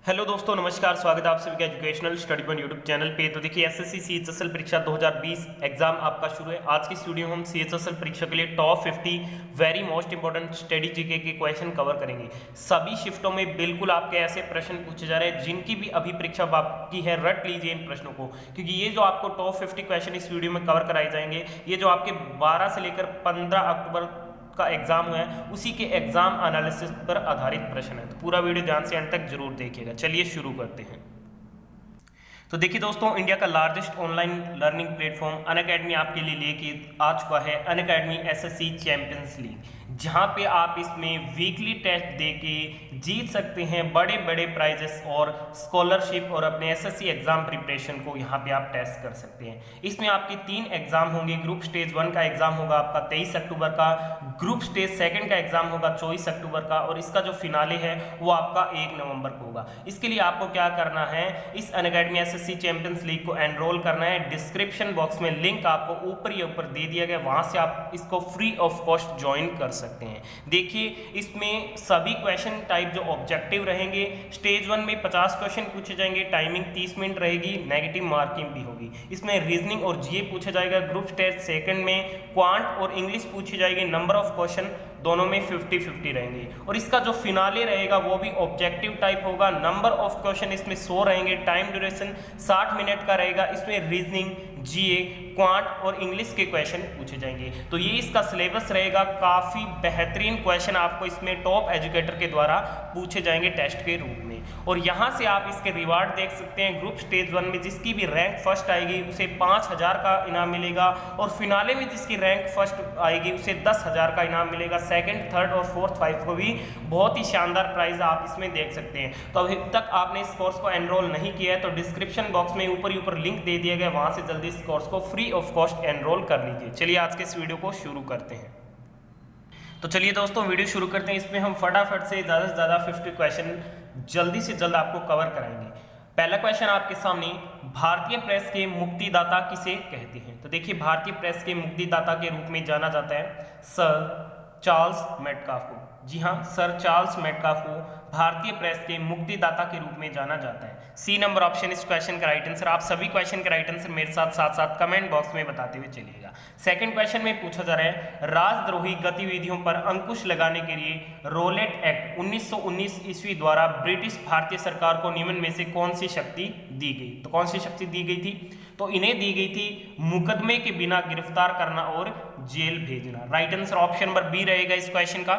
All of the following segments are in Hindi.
हेलो दोस्तों, नमस्कार। स्वागत है आप सभी का educational study point YouTube channel पे। तो देखिए, एसएससी सीएचएसएल परीक्षा 2020 एग्जाम आपका शुरू है। आज की इस वीडियो में हम सीएचएसएल परीक्षा के लिए top 50 very most important study GK के क्वेश्चन कवर करेंगे। सभी शिफ्टों में बिल्कुल आपके ऐसे प्रश्न पूछे जा रहे हैं जिनकी भी अभी परीक्षा बाकी है। रट लीजिए इन प्रश्नों को, क्योंकि ये जो आपको टॉप 50 क्वेश्चन इस वीडियो में कवर कराए जाएंगे, ये जो आपके 12 से लेकर 15 अक्टूबर का एग्जाम हुआ है उसी के एग्जाम एनालिसिस पर आधारित प्रश्न है। तो पूरा वीडियो ध्यान से अंत तक जरूर देखिएगा। चलिए शुरू करते हैं। तो देखिए दोस्तों, इंडिया का largest online learning platform Unacademy आपके लिए लेके आ चुका है अनअकैडमी एसएससी चैंपियंस लीग, जहां पे आप इसमें वीकली टेस्ट देके जीत सकते हैं बड़े बड़े प्राइजेस और स्कॉलरशिप, और अपने एसएससी एग्जाम प्रिपरेशन को यहां पे आप टेस्ट कर सकते हैं। इसमें आपके 3 एग्जाम होंगे। ग्रुप स्टेज 1 का एग्जाम होगा आपका 23 अक्टूबर का, ग्रुप स्टेज 2 का एग्जाम होगा 24 अक्टूबर का, और इसका जो फिनाले है वो आपका 1 नवंबर को होगा। इसके लिए आपको क्या करना है, इस अनअकैडमी एसएससी चैंपियंस लीग को एनरोल करना है। डिस्क्रिप्शन बॉक्स में लिंक आपको ऊपर ही ऊपर दे दिया गया, वहां से आप इसको फ्री ऑफ कॉस्ट ज्वाइन कर सकते हैं। देखिए, इसमें सभी क्वेश्चन टाइप जो ऑब्जेक्टिव रहेंगे, स्टेज 1 में 50 क्वेश्चन पूछे जाएंगे, टाइमिंग 30 मिनट रहेगी, नेगेटिव मार्किंग भी होगी। इसमें रीजनिंग और जीए पूछा जाएगा। ग्रुप स्टेज 2 में क्वांट और इंग्लिश पूछी जाएगी। नंबर ऑफ क्वेश्चन दोनों में 50-50 रहेंगे, और इसका जो फिनाले रहेगा वो भी ऑब्जेक्टिव टाइप होगा। नंबर ऑफ क्वेश्चन इसमें 100 रहेंगे। टाइम ड्यूरेशन 60 मिनट का रहेगा। इसमें रीजनिंग, जीए, क्वांट और इंग्लिश के क्वेश्चन पूछे जाएंगे। तो ये इसका सिलेबस रहेगा। काफ़ी बेहतरीन क्वेश्चन आपको इसमें टॉप एजुकेटर के द्वारा पूछे जाएंगे टेस्ट के रूप में, और यहाँ से आप इसके रिवार्ड देख सकते हैं। ग्रुप स्टेज 1 में जिसकी भी रैंक फर्स्ट आएगी उसे 5000 का इनाम मिलेगा, और फिनाले में जिसकी रैंक फर्स्ट आएगी उसे 10,000 का इनाम मिलेगा। सेकंड, थर्ड और फोर्थ, 5 को भी बहुत ही शानदार प्राइज आप इसमें देख सकते हैं। तो अभी तक आपने इस कोर्स को एनरोल नहीं किया है तो डिस्क्रिप्शन बॉक्स में ऊपर ही ऊपर लिंक दे दिया गया, वहां से जल्दी इस कोर्स को फ्री ऑफ कॉस्ट एनरोल कर लीजिए। चलिए आज के इस वीडियो को शुरू करते हैं। तो चलिए दोस्तों, वीडियो शुरू करते हैं। इसमें हम फटाफट से ज़्यादा से ज़्यादा 50 क्वेश्चन जल्दी से जल्द आपको कवर कराएंगे। पहला क्वेश्चन आपके सामने, भारतीय प्रेस के मुक्तिदाता किसे कहते हैं? तो देखिए, भारतीय प्रेस के मुक्तिदाता के रूप में जाना जाता है सर चार्ल्स मेटकाफ को। जी हाँ, सर चार्ल्स मेटकाफ को भारतीय प्रेस के मुक्तिदाता के रूप में जाना जाता है। सी नंबर ऑप्शन इस क्वेश्चन का राइट आंसर। आप सभी क्वेश्चन का राइट आंसर मेरे साथ साथ कमेंट बॉक्स में बताते हुए चलिएगा। सेकंड क्वेश्चन में पूछा जा रहा है, राजद्रोही गतिविधियों पर अंकुश लगाने के लिए रोलेट एक्ट 1919 ईस्वी द्वारा ब्रिटिश भारतीय सरकार को निम्न में से कौन सी शक्ति दी गई? तो कौन सी शक्ति दी गई थी? तो इन्हें दी गई थी मुकदमे के बिना गिरफ्तार करना और जेल भेजना। Right answer option number B रहेगा इस क्वेश्चन का।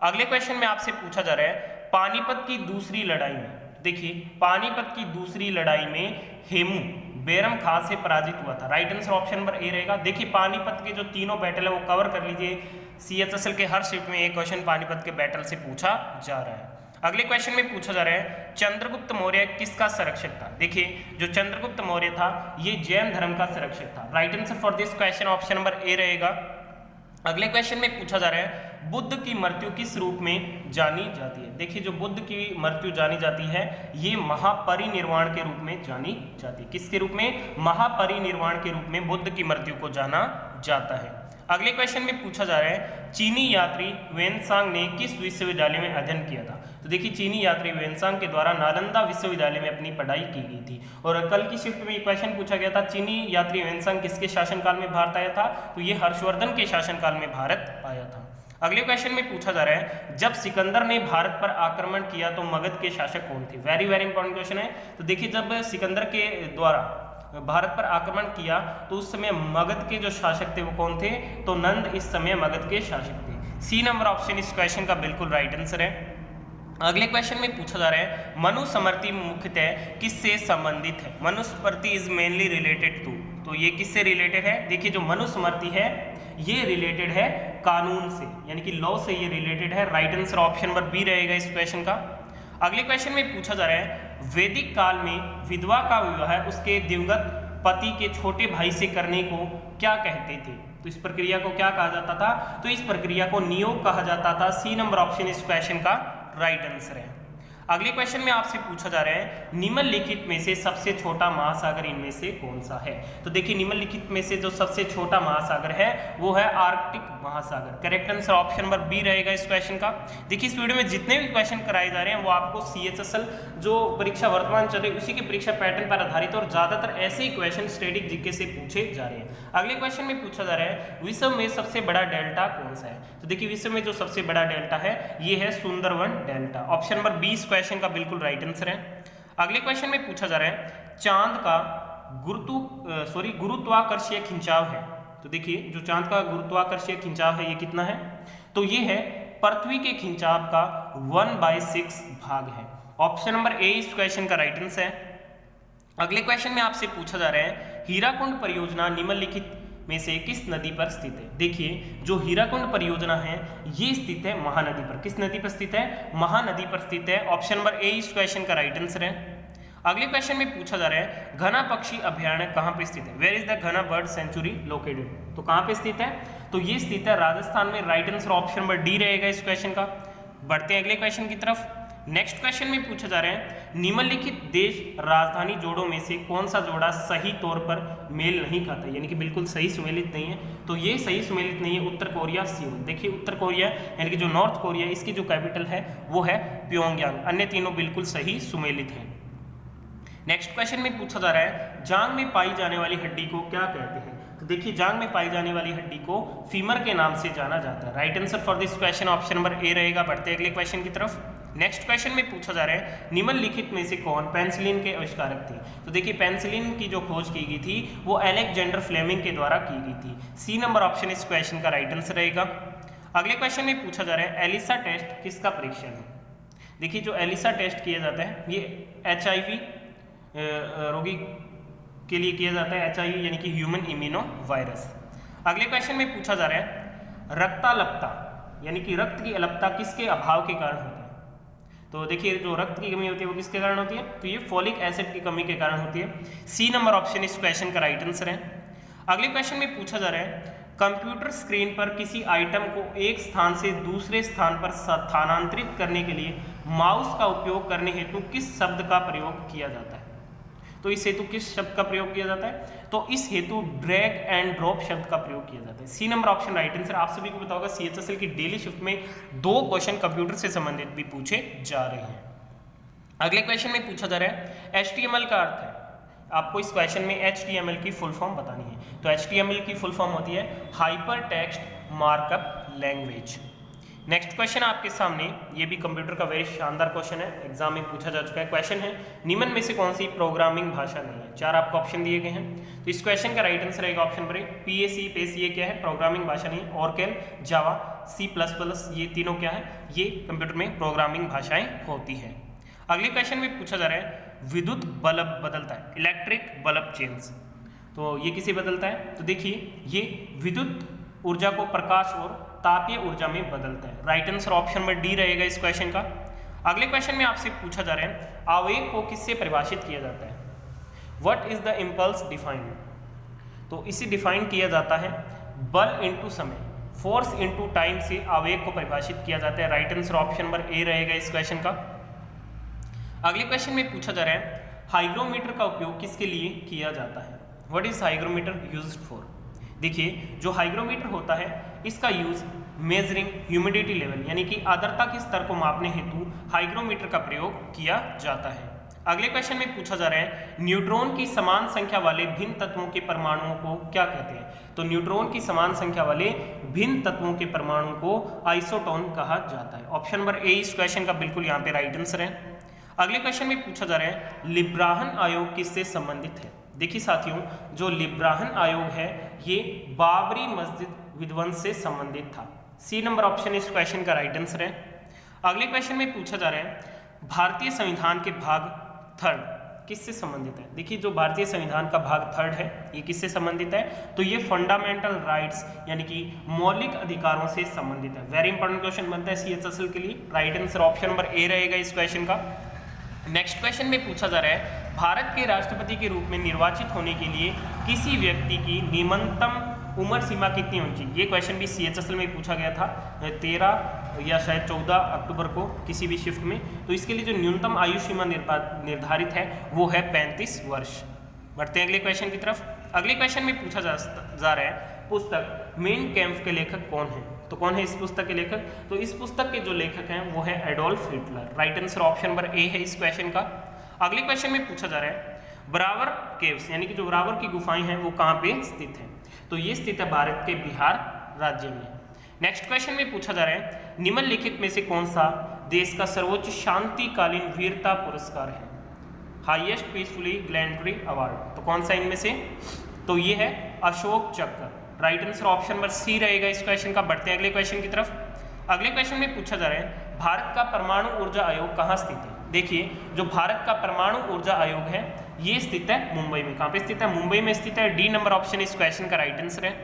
अगले क्वेश्चन में आपसे पूछा जा रहा है, पानीपत की दूसरी लड़ाई में, देखिए पानीपत की दूसरी लड़ाई में हेमू बैरम खां से पराजित हुआ था। Right answer option number A रहेगा। देखिए, पानीपत के जो तीनों बैटल है वो कवर कर लीजिए। सीएचएसएल के हर शिफ्ट में एक क्वेश्चन पानीपत के बैटल से पूछा जा रहा है। अगले क्वेश्चन में पूछा जा रहा है, चंद्रगुप्त मौर्य किसका संरक्षक था? देखिए, जो चंद्रगुप्त मौर्य था ये जैन धर्म का संरक्षक था। Right answer for this question option number A रहेगा। अगले क्वेश्चन में पूछा जा रहा है, बुद्ध की मृत्यु किस रूप में जानी जाती है? देखिए, जो बुद्ध की मृत्यु जानी जाती है ये महापरिनिर्वाण के रूप में जानी जाती है। किसके रूप में? महापरिनिर्वाण के रूप में बुद्ध की मृत्यु को जाना जाता है। अगले क्वेश्चन में पूछा जा रहा है, चीनी यात्री वेनसांग ने किस विश्वविद्यालय में अध्ययन किया था? तो देखिए, चीनी यात्री वेनसांग के द्वारा नालंदा विश्वविद्यालय में अपनी पढ़ाई की गई थी। और कल की शिफ्ट में ये क्वेश्चन पूछा गया था, चीनी यात्री वेनसांग किसके शासनकाल में भारत आया था? तो ये हर्षवर्धन के शासनकाल में भारत आया था। अगले क्वेश्चन में पूछा जा रहा है, जब सिकंदर ने भारत पर आक्रमण किया तो मगध के शासक कौन थे? वेरी वेरी इंपॉर्टेंट क्वेश्चन है। तो देखिए, जब सिकंदर के द्वारा भारत पर आक्रमण किया तो उस समय मगध के जो शासक थे वो कौन थे? तो नंद इस समय मगध के शासक थे। सी नंबर ऑप्शन इस क्वेश्चन का बिल्कुल राइट आंसर है। अगले क्वेश्चन में पूछा जा रहा है, मनुस्मृति मुख्यतः किससे संबंधित है? Manusmriti is mainly related to, तो ये किससे रिलेटेड है? देखिए, जो मनुस्मृति है ये रिलेटेड है कानून से, यानी कि लॉ से ये रिलेटेड है। Right answer option number B रहेगा इस क्वेश्चन का। अगले क्वेश्चन में पूछा जा रहा है, वैदिक काल में विधवा का विवाह उसके दिवंगत पति के छोटे भाई से करने को क्या कहते थे? तो इस प्रक्रिया को क्या कहा जाता था? तो इस प्रक्रिया को नियोग कहा जाता था। सी नंबर ऑप्शन इस क्वेश्चन का राइट आंसर है। अगले क्वेश्चन में आपसे पूछा जा रहा है निम्नलिखित में से सबसे छोटा महासागर इनमें से कौन सा है। तो देखिए निम्नलिखित में से जो सबसे छोटा महासागर है वो है आर्कटिक महासागर। Correct answer option number B रहेगा इस क्वेश्चन का। देखिए इस वीडियो में जितने भी क्वेश्चन कराए जा रहे हैं वो आपको CHSL जो परीक्षा वर्तमान चल रही है उसी के परीक्षा पैटर्न पर आधारित और ज्यादातर ऐसे ही क्वेश्चन स्टैटिक जीके से पूछे जा रहे हैं। अगले क्वेश्चन में पूछा जा रहा है विश्व में सबसे बड़ा डेल्टा कौन सा है। तो देखिए विश्व में जो सबसे बड़ा डेल्टा है ये है Sundarban delta. Option number 20 question का बिल्कुल राइट आंसर है। अगले क्वेश्चन में पूछा जा रहा है चांद का गुरुत्वाकर्षीय खिंचाव है। तो देखिए जो चांद का गुरुत्वाकर्षीय खिंचाव है ये कितना है। तो ये है पृथ्वी के खिंचाव का 1/6 भाग है। ऑप्शन नंबर ए इस क्वेश्चन का राइट आंसर है। अगले क्वेश्चन में आपसे पूछा जा रहा है हीराकुंड परियोजना निम्नलिखित में से किस नदी पर स्थित है। देखिए जो हीराकुंड परियोजना है ये स्थित है महानदी पर। किस नदी पर स्थित है, महानदी पर स्थित है। ऑप्शन नंबर ए इस क्वेश्चन का राइट आंसर है। अगले क्वेश्चन में पूछा जा रहा है घना पक्षी अभ्यारण्य कहाँ पे स्थित है। वेयर इज द घना बर्ड सेंचुरी लोकेटेड। तो कहाँ पे स्थित है, तो ये स्थित है राजस्थान में। Right answer option number D रहेगा इस क्वेश्चन का। बढ़ते हैं अगले क्वेश्चन की तरफ। नेक्स्ट क्वेश्चन में पूछा जा रहा है निम्नलिखित देश राजधानी जोड़ों में से कौन सा जोड़ा सही तौर पर मेल नहीं खाता, यानी कि बिल्कुल सही सुमेलित नहीं है। तो ये सही सुमेलित नहीं है उत्तर कोरिया, सियोल। देखिए उत्तर कोरिया यानी कि जो नॉर्थ कोरिया इसकी जो कैपिटल है वो है प्योंगयांग। अन्य तीनों बिल्कुल सही सुमेलित हैं। नेक्स्ट क्वेश्चन में पूछा जा रहा है जांग में पाई जाने वाली हड्डी को क्या कहते हैं। तो देखिए जांग में पाई जाने वाली हड्डी को फीमर के नाम से जाना जाता है। Right answer for this question option number A रहेगा। बढ़ते अगले क्वेश्चन की तरफ। नेक्स्ट क्वेश्चन में पूछा जा रहा है निम्नलिखित में से कौन पेनिसिलिन के आविष्कारक थे। तो देखिए पेनिसिलिन की जो खोज की गई थी वो अलेक्जेंडर फ्लेमिंग के द्वारा की गई थी। सी नंबर ऑप्शन इस क्वेश्चन का राइट आंसर रहेगा। अगले क्वेश्चन में पूछा जा रहा है एलिसा टेस्ट किसका परीक्षण है। देखिए जो एलिसा टेस्ट किया जाता है ये HIV रोगी के लिए किया जाता है। HIV यानी कि ह्यूमन इम्यूनो वायरस। अगले क्वेश्चन में पूछा जा रहा है रक्ताल्पता यानी कि रक्त की अलपता किसके अभाव के कारण होती है। तो देखिए जो रक्त की कमी होती है वो किसके कारण होती है, तो ये फॉलिक एसिड की कमी के कारण होती है। सी नंबर ऑप्शन इस क्वेश्चन का राइट आंसर है। अगले क्वेश्चन में पूछा जा रहा है कंप्यूटर स्क्रीन पर किसी आइटम को एक स्थान से दूसरे स्थान पर स्थानांतरित करने के लिए माउस का उपयोग करने हेतु किस शब्द का प्रयोग किया जाता है। तो इस हेतु किस शब्द का प्रयोग किया जाता है, तो इस हेतु ड्रैग एंड ड्रॉप शब्द का प्रयोग किया जाता है। C number option right answer. आप सभी को पता होगा CHSL की डेली शिफ्ट में 2 क्वेश्चन कंप्यूटर से संबंधित भी पूछे जा रहे हैं। अगले क्वेश्चन में पूछा जा रहा है HTML का अर्थ है। आपको इस क्वेश्चन में HTML की फुल फॉर्म बतानी है। तो HTML की फुल फॉर्म होती है hyper text markup language. Next question आपके सामने, ये भी कंप्यूटर का वेरी शानदार क्वेश्चन है, एग्जाम में पूछा जा चुका है। क्वेश्चन है निम्न में से कौन सी प्रोग्रामिंग भाषा नहीं है। 4 आपको ऑप्शन दिए गए हैं। तो इस क्वेश्चन का राइट आंसर रहेगा ऑप्शन नंबर ए PAC ये क्या है, प्रोग्रामिंग भाषा नहीं है। ऑरकेल, जावा, C++ ये तीनों क्या है, ये कंप्यूटर में प्रोग्रामिंग भाषाएं होती हैं। अगले क्वेश्चन में पूछा जा रहा है विद्युत बल्ब बदलता है, इलेक्ट्रिक बल्ब चेंज। तो ये किसे बदलता है, तो देखिए ये विद्युत ऊर्जा को प्रकाश और तापीय ऊर्जा में बदलता है। Right answer option number D रहेगा इस क्वेश्चन का। अगले क्वेश्चन में आपसे पूछा जा रहा है आवेग को किससे परिभाषित किया जाता है। What is the impulse defined. तो इसे डिफाइन किया जाता है बल इनटू समय, फोर्स इनटू टाइम से आवेग को परिभाषित किया जाता है। Right answer option number A रहेगा इस क्वेश्चन का। अगले क्वेश्चन में पूछा जा रहा है हाइग्रोमीटर का उपयोग किसके लिए किया जाता है। What is hygrometer used for. देखिए जो हाइग्रोमीटर होता है इसका यूज मेजरिंग ह्यूमिडिटी लेवल यानी कि आर्द्रता के स्तर को मापने हेतु हाइग्रोमीटर का प्रयोग किया जाता है। अगले क्वेश्चन में पूछा जा रहा है न्यूट्रॉन की समान संख्या वाले भिन्न तत्वों के परमाणुओं को क्या कहते हैं। तो न्यूट्रॉन की समान संख्या वाले भिन्न तत्वों के परमाणु को आइसोटोन कहा जाता है। ऑप्शन नंबर ए इस क्वेश्चन का बिल्कुल यहाँ पे राइट आंसर है। अगले क्वेश्चन में पूछा जा रहा है लिब्राहन आयोग किससे संबंधित है। देखिए साथियों जो लिब्राहन आयोग है ये बाबरी मस्जिद विध्वंस से संबंधित था। सी नंबर ऑप्शन इस क्वेश्चन का राइट आंसर है। अगले क्वेश्चन में पूछा जा रहा है भारतीय संविधान के भाग 3 किससे संबंधित है। देखिए जो भारतीय संविधान का भाग 3 है ये किससे संबंधित है, तो ये फंडामेंटल राइट्स यानी कि मौलिक अधिकारों से संबंधित है। वेरी इंपॉर्टेंट क्वेश्चन बनता है CHSL के लिए। Right answer option number A रहेगा इस क्वेश्चन का। नेक्स्ट क्वेश्चन में पूछा जा रहा है भारत के राष्ट्रपति के रूप में निर्वाचित होने के लिए किसी व्यक्ति की न्यूनतम उम्र सीमा कितनी होनी चाहिए? ये क्वेश्चन भी CHSL में पूछा गया था 13 या शायद 14 अक्टूबर को किसी भी शिफ्ट में। तो इसके लिए जो न्यूनतम आयु सीमा निर्धारित है वो है 35 वर्ष। बढ़ते हैं अगले क्वेश्चन की तरफ। अगले क्वेश्चन में पूछा जा रहा है पुस्तक मेन कैंप के लेखक कौन है? तो कौन है इस पुस्तक के लेखक? तो इस पुस्तक के जो लेखक हैं वो है Adolf Hitler. Right answer option number A है इस क्वेश्चन का। अगले क्वेश्चन में पूछा जा रहा है बरावर केव्स यानी कि जो बरावर की गुफाएं हैं वो कहाँ पे स्थित हैं? तो ये स्थित है भारत के बिहार राज्य में। नेक्स्ट क्वेश्चन में पूछा जा रहा है निम्नलिखित में से कौन सा देश का सर्वोच्च शांतिकालीन वीरता पुरस्कार है? Highest peacefully gallantry award. तो कौन सा इनमें से? तो ये है Ashoka Chakra. Right answer option number C रहेगा इस क्वेश्चन का। बढ़ते हैं अगले क्वेश्चन की तरफ। अगले क्वेश्चन में पूछा जा रहा है भारत का परमाणु ऊर्जा आयोग कहाँ स्थित है? देखिए जो भारत का परमाणु ऊर्जा आयोग है ये स्थित है मुंबई में। कहाँ पे स्थित है? मुंबई में स्थित है। डी नंबर ऑप्शन इस क्वेश्चन का राइट आंसर है।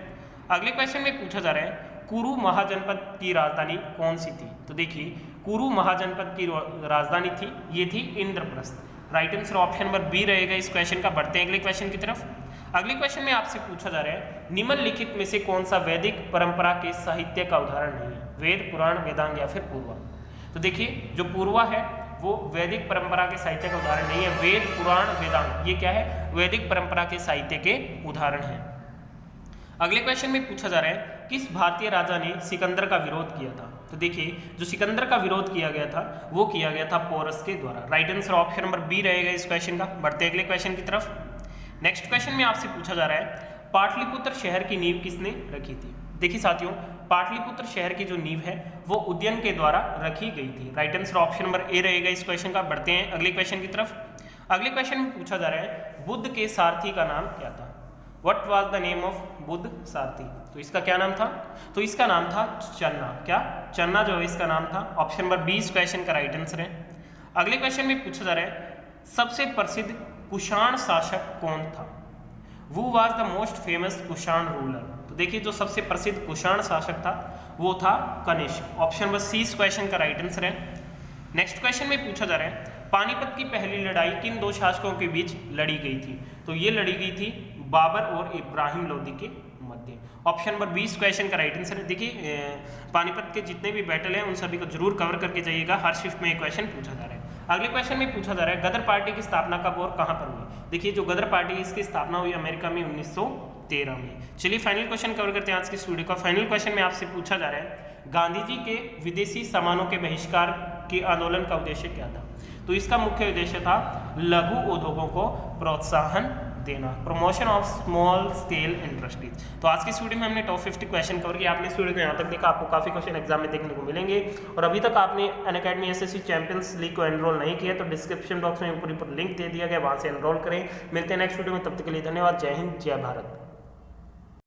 अगले क्वेश्चन में पूछा जा रहा है कुरु महाजनपद की राजधानी कौन सी थी? तो देखिए कुरु महाजनपद की राजधानी थी ये थी Indraprastha. Right answer option number B रहेगा इस क्वेश्चन का। बढ़ते हैं अगले क्वेश्चन की तरफ। अगले क्वेश्चन में आपसे पूछा जा रहा है निम्नलिखित में से कौन सा वैदिक परंपरा के साहित्य का उदाहरण नहीं है? वेद, पुराण, वेदांग या फिर पूर्वा। तो देखिए जो पूर्वा है वो वैदिक परंपरा के साहित्य का उदाहरण नहीं है। वेद, पुराण, वेदांग ये क्या है? वैदिक परंपरा के साहित्य के उदाहरण है। अगले क्वेश्चन में पूछा जा रहा है किस भारतीय राजा ने सिकंदर का विरोध किया था? तो देखिए जो सिकंदर का विरोध किया गया था वो किया गया था पोरस के द्वारा। Right answer option number B रहेगा इस क्वेश्चन का। बढ़ते अगले क्वेश्चन की तरफ। नेक्स्ट क्वेश्चन में आपसे पूछा जा रहा है पाटलिपुत्र शहर की नींव किसने रखी थी? देखिए साथियों पाटलिपुत्र शहर की जो नींव है वो उदयन के द्वारा रखी गई थी। Right answer option number A रहेगा इस क्वेश्चन का। बढ़ते हैं अगले क्वेश्चन की तरफ। अगले क्वेश्चन में पूछा जा रहा है बुद्ध के सारथी का नाम क्या था? What was the name of Buddha सारथी? तो इसका क्या नाम था? तो इसका नाम था चन्ना। क्या? चन्ना जो है इसका नाम था। ऑप्शन नंबर बी इस क्वेश्चन का राइट आंसर है। अगले क्वेश्चन में पूछा जा रहा है सबसे प्रसिद्ध कुषाण शासक कौन था? वो was the most famous Kushan ruler. तो देखिए जो सबसे प्रसिद्ध कुषाण शासक था वो था कनिष्क। ऑप्शन नंबर सी इस क्वेश्चन का राइट आंसर है। नेक्स्ट क्वेश्चन में पूछा जा रहा है पानीपत की पहली लड़ाई किन दो शासकों के बीच लड़ी गई थी? तो ये लड़ी गई थी बाबर और इब्राहिम लोदी के मध्य। ऑप्शन नंबर 20 क्वेश्चन का राइट आंसर है। देखिए पानीपत के जितने भी बैटल हैं उन सभी को जरूर कवर करके जाइएगा। हर शिफ्ट में एक क्वेश्चन पूछा जा रहा है। अगले क्वेश्चन में पूछा जा रहा है गदर पार्टी की स्थापना कब और कहां पर हुई? देखिए जो गदर पार्टी इसकी स्थापना हुई अमेरिका में 1913 में। चलिए फाइनल क्वेश्चन कवर करते हैं आज की इस वीडियो का। फाइनल क्वेश्चन में आपसे पूछा जा रहा है गांधी जी के विदेशी सामानों के बहिष्कार के आंदोलन का उद्देश्य क्या था? तो इसका मुख्य उद्देश्य था लघु उद्योगों को प्रोत्साहन देना, promotion of small scale industries. तो आज की इस वीडियो में हमने टॉप 50 क्वेश्चन कवर किया। आपने इस वीडियो को यहाँ तक देखा, आपको काफी क्वेश्चन एग्जाम में देखने को मिलेंगे। और अभी तक आपने अनअकैडमी एसएससी चैंपियंस लीग को एनरोल नहीं किया तो डिस्क्रिप्शन बॉक्स में ऊपर लिंक दे दिया गया, वहां से एनरोल करें। मिलते हैं नेक्स्ट वीडियो में, तब तक के लिए धन्यवाद। जय हिंद, जय भारत।